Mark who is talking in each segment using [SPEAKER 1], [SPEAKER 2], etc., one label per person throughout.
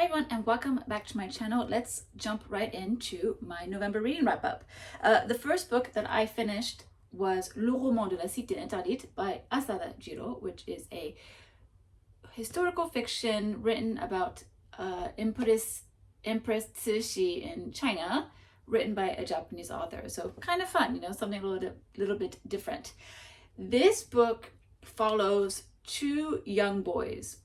[SPEAKER 1] Hi everyone and welcome back to my channel. Let's jump right into my November reading wrap up. The first book that I finished was Le Roman de la Cité Interdite by Asada Jirō, which is a historical fiction written about Empress Cixi in China, written by a Japanese author. So kind of fun, you know, something a little bit different. This book follows two young boys.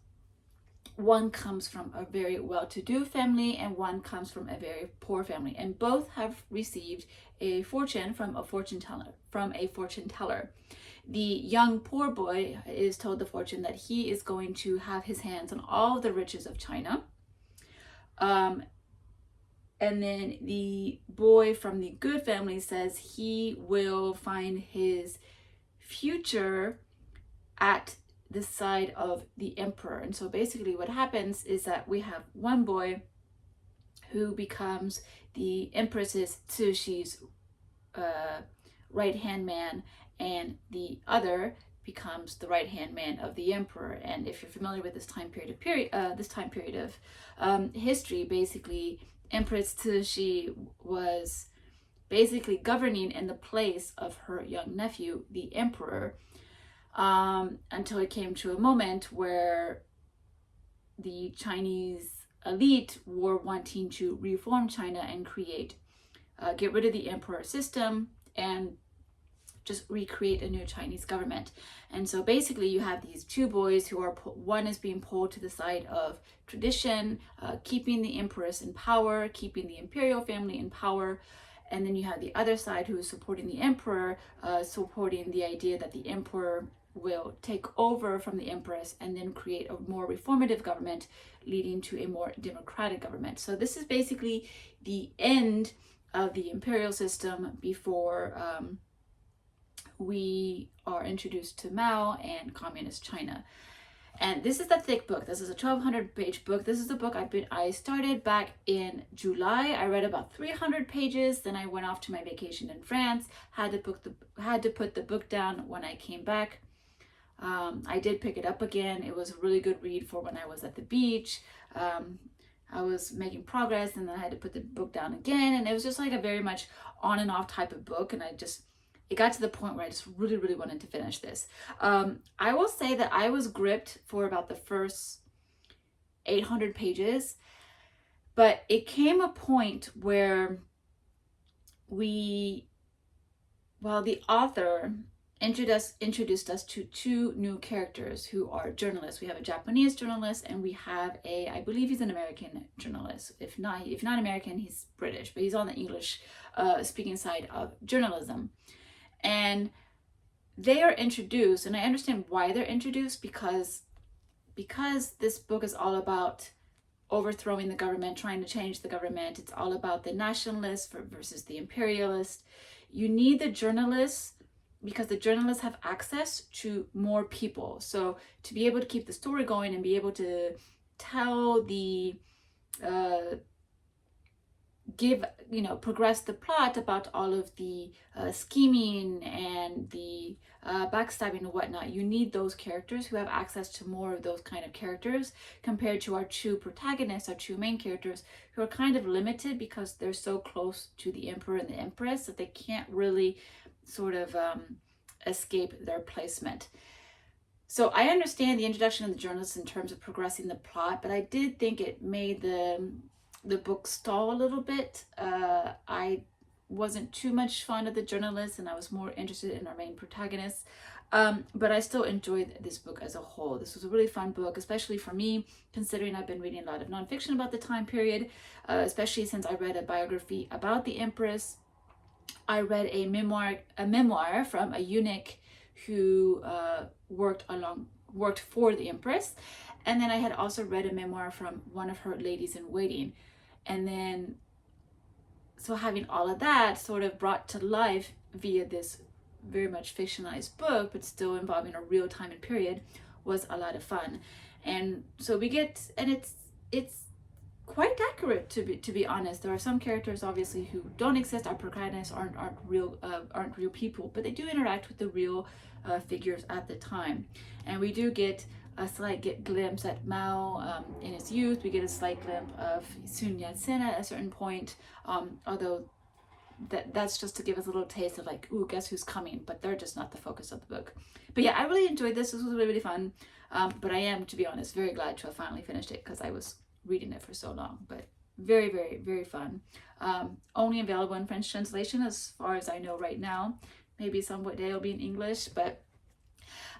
[SPEAKER 1] One comes from a very well-to-do family and one comes from a very poor family, and both have received a fortune from a fortune teller. The young poor boy is told the fortune that he is going to have his hands on all the riches of China. And then the boy from the good family says he will find his future at the side of the emperor. And so basically what happens is that we have one boy who becomes the Empress Cixi's right-hand man, and the other becomes the right-hand man of the emperor. And if you're familiar with this time period of history, basically Empress Cixi was basically governing in the place of her young nephew, the emperor, until it came to a moment where the Chinese elite were wanting to reform China and get rid of the emperor system and just recreate a new Chinese government. And so basically you have these two boys who are, one is being pulled to the side of tradition, keeping the empress in power, keeping the imperial family in power. And then you have the other side who is supporting the emperor, supporting the idea that the emperor will take over from the empress and then create a more reformative government, leading to a more democratic government. So this is basically the end of the imperial system before we are introduced to Mao and communist China. And this is the thick book. This is a 1,200-page book. This is the book I started back in July. I read about 300 pages. Then I went off to my vacation in France. Had to put the book down when I came back. I did pick it up again. It was a really good read for when I was at the beach. I was making progress, and then I had to put the book down again. And it was just like a very much on and off type of book. And it got to the point where I just really, really wanted to finish this. I will say that I was gripped for about the first 800 pages, but it came a point where the author introduced us to two new characters who are journalists. We have a Japanese journalist and we have I believe he's an American journalist. If not American, he's British, but he's on the English speaking side of journalism. And they are introduced, and I understand why they're introduced, because this book is all about overthrowing the government, trying to change the government. It's all about the nationalists versus the imperialists. You need the journalists because the journalists have access to more people. So to be able to keep the story going and be able to tell progress the plot about all of the scheming and the backstabbing and whatnot, you need those characters who have access to more of those kind of characters, compared to our two protagonists, our two main characters, who are kind of limited because they're so close to the emperor and the empress that they can't really sort of escape their placement. So I understand the introduction of the journalists in terms of progressing the plot, but I did think it made the book stall a little bit. I wasn't too much fond of the journalists, and I was more interested in our main protagonists. But I still enjoyed this book as a whole. This was a really fun book, especially for me, considering I've been reading a lot of nonfiction about the time period, especially since I read a biography about the Empress. I read a memoir from a eunuch who worked for the Empress. And then I had also read a memoir from one of her ladies in waiting. And then, so having all of that sort of brought to life via this very much fictionalized book, but still involving a real time and period, was a lot of fun. And so it's quite accurate, to be honest. There are some characters obviously who don't exist. Our protagonists aren't real people, but they do interact with the real figures at the time. And we do get a slight glimpse at Mao in his youth. We get a slight glimpse of Sun Yat-sen at a certain point, although that's just to give us a little taste of like, ooh, guess who's coming, but they're just not the focus of the book. But yeah, I really enjoyed this. This was really, really fun. But I am, to be honest, very glad to have finally finished it because I was reading it for so long. But very, very, very fun. Only available in French translation as far as I know right now. Maybe some day it'll be in English, but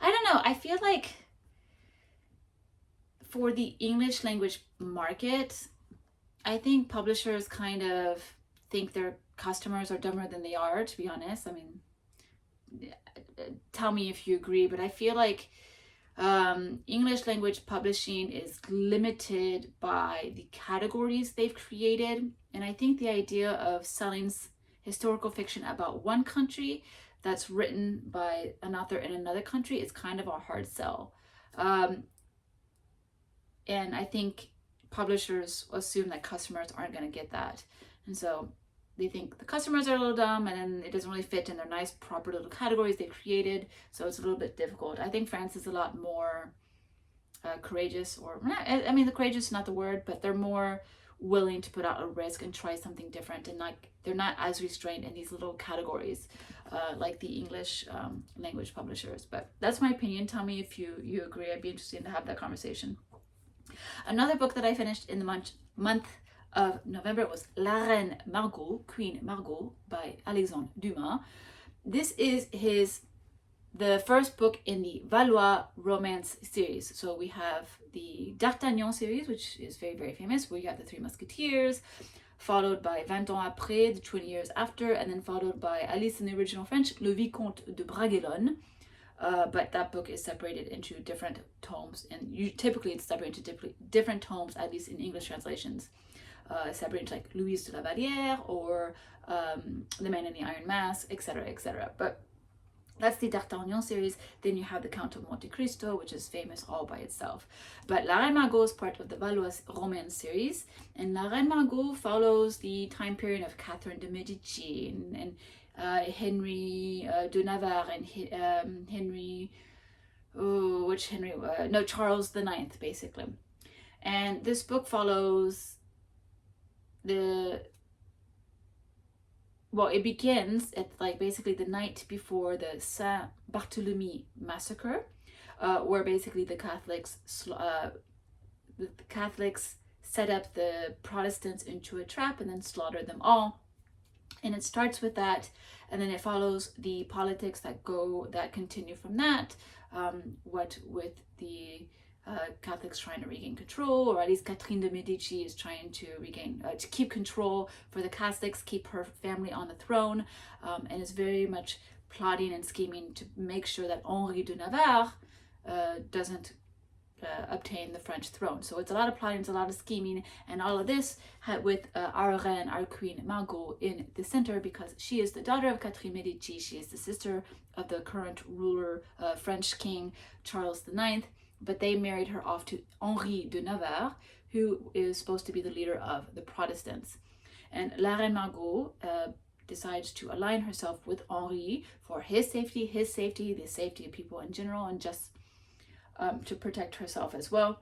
[SPEAKER 1] I don't know. I feel like for the English language market, I think publishers kind of think their customers are dumber than they are, to be honest. I mean, tell me if you agree, but I feel like English language publishing is limited by the categories they've created. And I think the idea of selling historical fiction about one country that's written by an author in another country is kind of a hard sell. And I think publishers assume that customers aren't going to get that. And so they think the customers are a little dumb, and then it doesn't really fit in their nice, proper little categories they created. So it's a little bit difficult. I think France is a lot more courageous, or I mean, the courageous is not the word, but they're more willing to put out a risk and try something different, and like they're not as restrained in these little categories like the English language publishers. But that's my opinion. Tell me if you agree. I'd be interested to have that conversation. Another book that I finished in the month of November was La Reine Margot, Queen Margot, by Alexandre Dumas. This is the first book in the Valois romance series. So we have the D'Artagnan series, which is very, very famous, where you have the Three Musketeers, followed by 20 ans après, the 20 years after, and then followed by, at least in the original French, Le Vicomte de Bragelonne. But that book is separated into different tomes, and typically it's separated into different tomes, at least in English translations. Separated like Louise de la Vallière or The Man in the Iron Mask, etc., etc. But that's the D'Artagnan series. Then you have the Count of Monte Cristo, which is famous all by itself. But La Reine Margot is part of the Valois romance series, and La Reine Margot follows the time period of Catherine de Medici and Henry de Navarre and Charles the Ninth, basically. And this book follows it begins at like basically the night before the Saint Barthélemy massacre, where basically the Catholics set up the Protestants into a trap and then slaughtered them all. And it starts with that, and then it follows the politics that continue from that. What with the Catholics trying to regain control, or at least Catherine de Medici is trying to to keep control for the Catholics, keep her family on the throne, and is very much plotting and scheming to make sure that Henri de Navarre doesn't obtain the French throne. So it's a lot of plotting, it's a lot of scheming, and all of this with our reine, our queen Margot in the center, because she is the daughter of Catherine Medici. She is the sister of the current ruler, French king Charles IX, but they married her off to Henri de Navarre, who is supposed to be the leader of the Protestants. And La Reine Margot decides to align herself with Henri for his safety, the safety of people in general, and just to protect herself as well.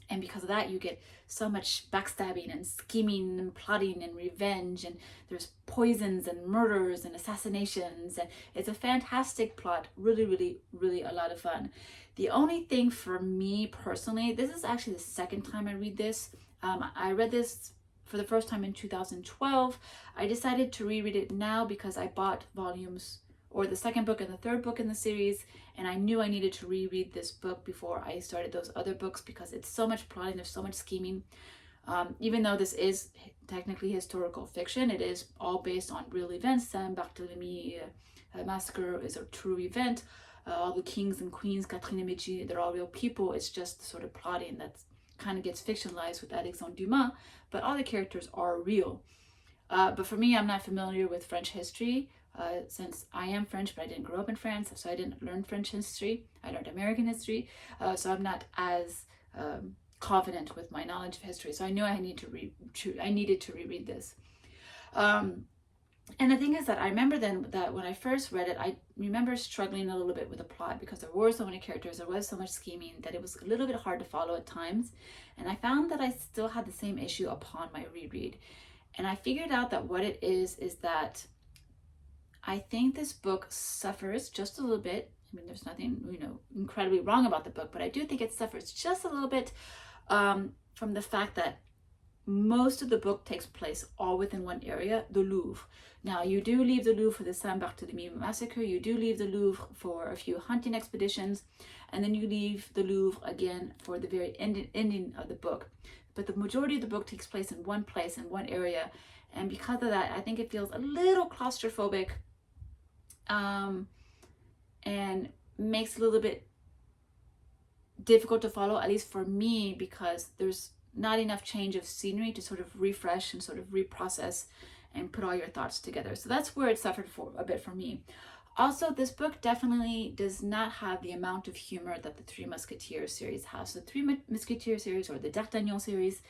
[SPEAKER 1] And because of that, you get so much backstabbing and scheming and plotting and revenge, and there's poisons and murders and assassinations, and it's a fantastic plot. Really, really, really a lot of fun. The only thing for me personally, this is actually the second time I read this. I read this for the first time in 2012. I decided to reread it now because I bought volumes, or the second book and the third book in the series, and I knew I needed to reread this book before I started those other books because it's so much plotting, there's so much scheming. Even though this is technically historical fiction, it is all based on real events. Saint Barthélemy massacre is a true event. All the kings and queens, Catherine and Medici, they're all real people. It's just the sort of plotting that kind of gets fictionalized with Alexandre Dumas, but all the characters are real. But for me, I'm not familiar with French history. Since I am French, but I didn't grow up in France, so I didn't learn French history. I learned American history, so I'm not as confident with my knowledge of history. So I knew I needed to reread this. And the thing is that I remember then that when I first read it, I remember struggling a little bit with the plot because there were so many characters, there was so much scheming that it was a little bit hard to follow at times. And I found that I still had the same issue upon my reread. And I figured out that what it is that I think this book suffers just a little bit. I mean, there's nothing, incredibly wrong about the book, but I do think it suffers just a little bit from the fact that most of the book takes place all within one area, the Louvre. Now, you do leave the Louvre for the Saint-Barthélemy massacre, you do leave the Louvre for a few hunting expeditions, and then you leave the Louvre again for the very ending of the book. But the majority of the book takes place in one place, in one area, and because of that, I think it feels a little claustrophobic, and makes it a little bit difficult to follow, at least for me, because there's not enough change of scenery to sort of refresh and sort of reprocess and put all your thoughts together. So that's where it suffered for a bit for me. Also, this book definitely does not have the amount of humor that the Three Musketeers series has. The Three Musketeers series, or the D'Artagnan series,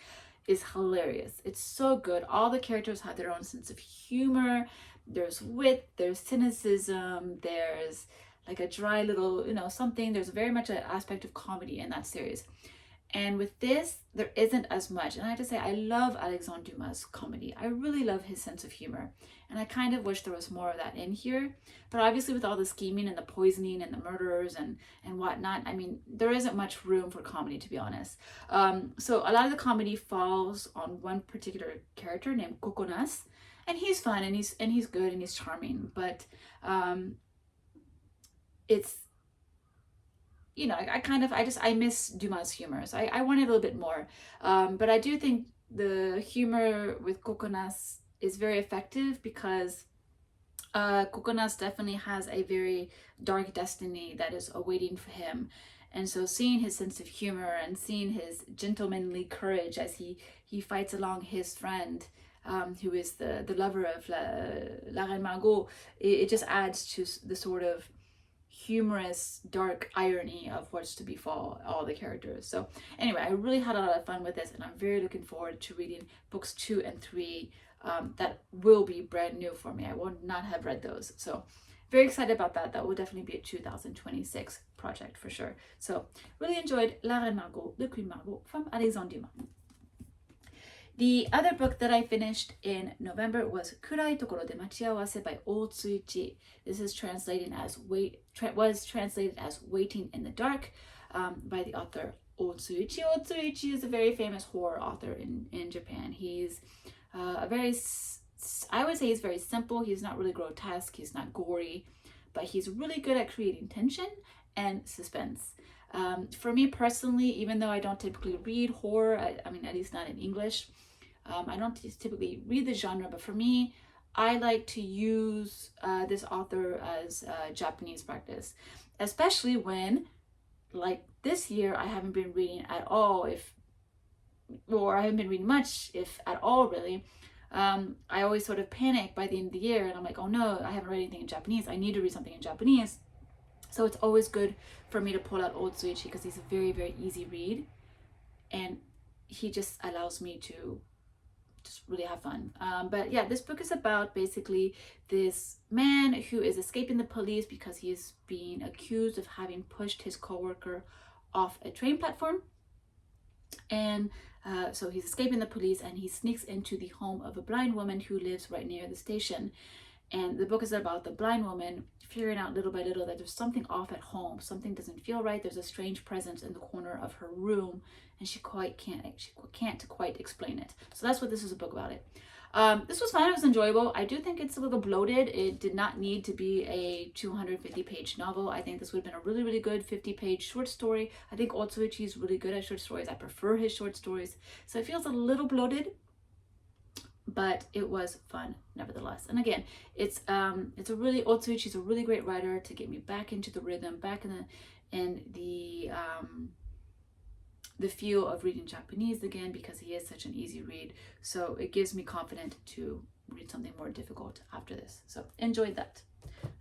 [SPEAKER 1] is hilarious. It's so good. All the characters have their own sense of humor. There's wit, there's cynicism, there's like a dry little, something. There's very much an aspect of comedy in that series. And with this, there isn't as much. And I have to say, I love Alexandre Dumas' comedy. I really love his sense of humor. And I kind of wish there was more of that in here. But obviously with all the scheming and the poisoning and the murders and whatnot, I mean, there isn't much room for comedy, to be honest. So a lot of the comedy falls on one particular character named Coconas. And he's fun and he's good and he's charming. But it's, I miss Dumas' humor. So I wanted a little bit more. But I do think the humor with Coconas is very effective because Coconas definitely has a very dark destiny that is awaiting for him. And so seeing his sense of humor and seeing his gentlemanly courage as he fights along his friend, who is the lover of La Reine Margot, it just adds to the sort of humorous, dark irony of what's to befall all the characters. So anyway, I really had a lot of fun with this, and I'm very looking forward to reading books 2 and 3 that will be brand new for me. I would not have read those. So very excited about that. That will definitely be a 2026 project for sure. So really enjoyed La Reine Margot, The Queen Margot from Alexandre Dumas. The other book that I finished in November was 暗いところで待ち合わせ by Otsuichi. This is translated as Waiting in the Dark by the author Otsuichi. Otsuichi is a very famous horror author in Japan. He's I would say he's very simple. He's not really grotesque. He's not gory, but he's really good at creating tension and suspense. For me personally, even though I don't typically read horror, I mean, at least not in English, I don't typically read the genre, but for me, I like to use this author as Japanese practice, especially when, like this year, I haven't been reading at all, I haven't been reading much, if at all, really. I always sort of panic by the end of the year, and I'm like, oh no, I haven't read anything in Japanese. I need to read something in Japanese. So it's always good for me to pull out Otsuichi because he's a very, very easy read, and he just allows me to just really have fun. But yeah, this book is about basically this man who is escaping the police because he is being accused of having pushed his coworker off a train platform. And so he's escaping the police, and he sneaks into the home of a blind woman who lives right near the station. And the book is about the blind woman figuring out little by little that there's something off at home. Something doesn't feel right. There's a strange presence in the corner of her room, and she can't quite explain it. So that's what this is a book about. This was fun. It was enjoyable. I do think it's a little bloated. It did not need to be a 250-page novel. I think this would have been a really, really good 50-page short story. I think Otsuichi is really good at short stories. I prefer his short stories. So it feels a little bloated, but it was fun nevertheless. And again, Otsuichi's a really great writer to get me back into the rhythm, back in the feel of reading Japanese again, because he is such an easy read. So it gives me confidence to read something more difficult after this. So enjoyed that.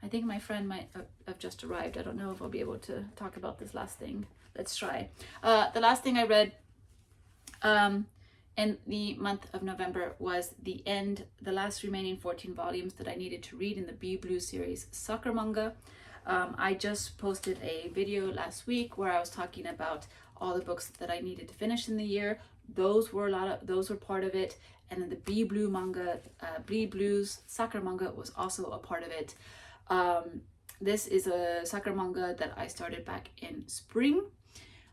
[SPEAKER 1] I think my friend might have just arrived. I don't know if I'll be able to talk about this last thing. Let's try. The last thing I read And the month of November was the last remaining 14 volumes that I needed to read in the Be Blue series soccer manga. I just posted a video last week where I was talking about all the books that I needed to finish in the year. Those were part of it. And then the Be Blue manga, Be Blue's soccer manga was also a part of it. This is a soccer manga that I started back in spring.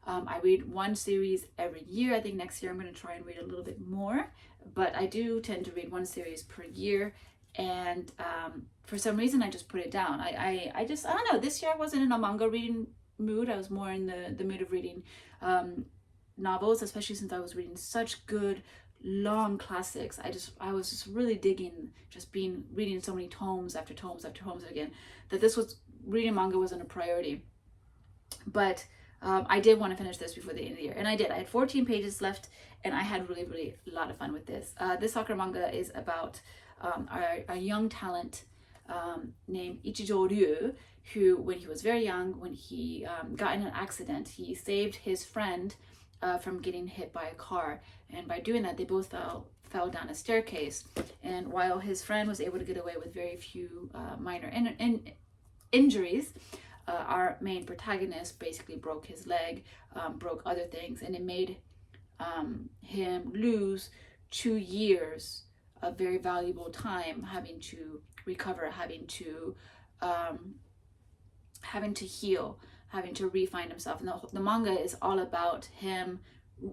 [SPEAKER 1] I read one series every year. I think next year I'm going to try and read a little bit more, but I do tend to read one series per year. And for some reason I just put it down. I don't know, this year I wasn't in a manga reading mood. I was more in the mood of reading novels, especially since I was reading such good long classics. I was just really digging reading so many tomes after tomes after tomes again, that reading manga wasn't a priority. But I did want to finish this before the end of the year, and I did. I had 14 pages left, and I had really a lot of fun with this. This soccer manga is about a young talent named Ichijou, who, when he was very young, when he got in an accident, he saved his friend from getting hit by a car, and by doing that, they both fell down a staircase. And while his friend was able to get away with very few minor injuries, our main protagonist basically broke his leg, broke other things, and it made him lose 2 years of very valuable time, having to recover, having to heal, having to re-find himself. And the manga is all about him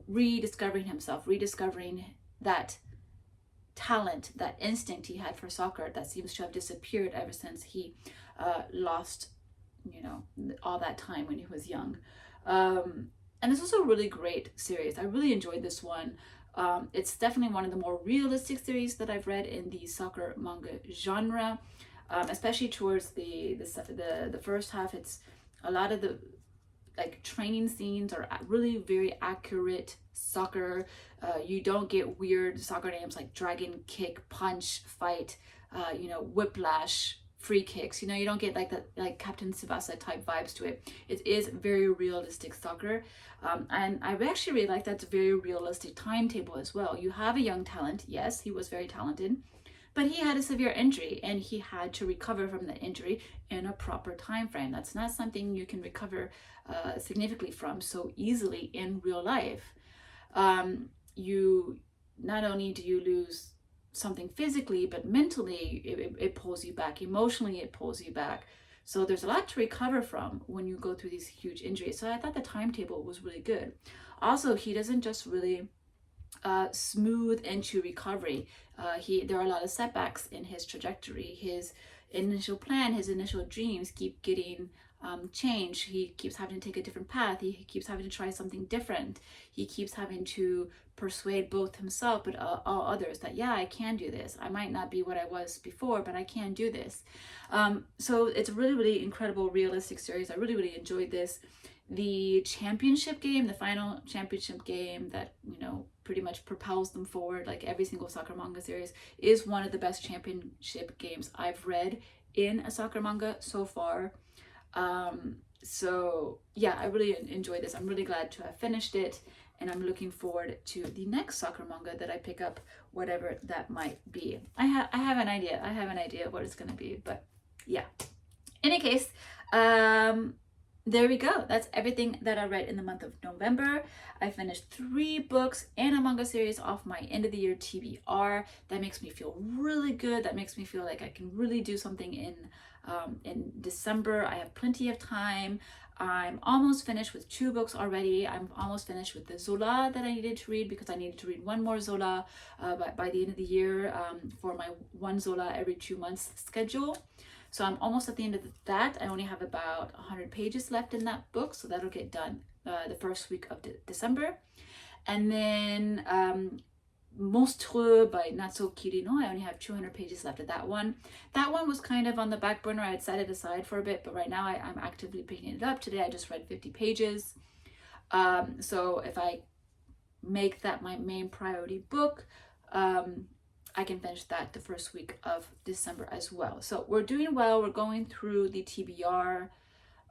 [SPEAKER 1] rediscovering himself, rediscovering that talent, that instinct he had for soccer that seems to have disappeared ever since he lost, all that time when he was young. And it's also a really great series. I really enjoyed this one. It's definitely one of the more realistic series that I've read in the soccer manga genre, especially towards the first half. It's a lot of the training scenes are really very accurate soccer. You don't get weird soccer names like dragon kick, punch, fight, whiplash, free kicks. You don't get like Captain Tsubasa type vibes to it. It is very realistic soccer, and I actually really like that very realistic timetable as well. You have a young talent. Yes, he was very talented, but he had a severe injury, and he had to recover from the injury in a proper time frame. That's not something you can recover significantly from so easily in real life. You not only do you lose something physically, but mentally it pulls you back. Emotionally, it pulls you back. So there's a lot to recover from when you go through these huge injuries. So I thought the timetable was really good. Also, he doesn't just really smooth into recovery. There are a lot of setbacks in his trajectory. His initial plan, his initial dreams keep getting changed. He keeps having to take a different path. He keeps having to try something different. He keeps having to persuade both himself but all others that, yeah, I can do this. I might not be what I was before, but I can do this. So it's a really incredible realistic series. I really enjoyed this. The championship game, the final championship game that pretty much propels them forward, like every single soccer manga series, is one of the best championship games I've read in a soccer manga so far. So yeah, I really enjoyed this. I'm really glad to have finished it, and I'm looking forward to the next soccer manga that I pick up, whatever that might be. I have an idea. I have an idea of what it's going to be, but yeah. In any case, there we go. That's everything that I read in the month of November. I finished 3 books and a manga series off my end of the year TBR. That makes me feel really good. That makes me feel like I can really do something in December. I have plenty of time. I'm almost finished with 2 books already. I'm almost finished with the Zola that I needed to read, because I needed to read one more Zola by the end of the year for my 1 Zola every 2 months schedule. So I'm almost at the end of that. I only have about 100 pages left in that book, so that'll get done the first week of December. And then Monstrueux by Natsuo Kirino, I only have 200 pages left of that one. That one was kind of on the back burner. I had set it aside for a bit, but right now I'm actively picking it up. Today I just read 50 pages. So if I make that my main priority book, I can finish that the first week of December as well. So we're doing well. We're going through the TBR.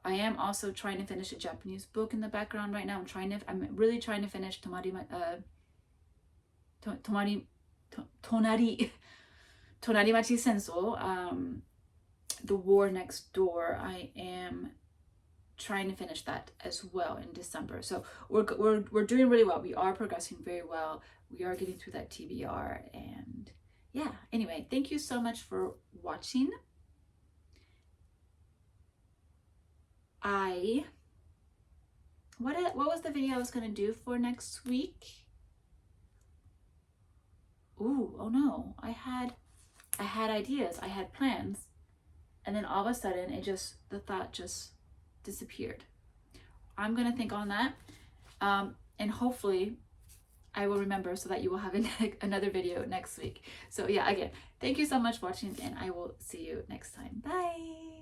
[SPEAKER 1] I am also trying to finish a Japanese book in the background right now. I'm really trying to finish Tonari Tonarimachi Senso, the war next door. I am trying to finish that as well in December. So we're doing really well. We are progressing very well. We are getting through that TBR, and yeah. Anyway, thank you so much for watching. What was the video I was gonna do for next week? Ooh, oh no, I had ideas, I had plans, and then all of a sudden the thought just disappeared. I'm gonna think on that, and hopefully I will remember so that you will have another video next week. So yeah, again, thank you so much for watching, and I will see you next time. Bye.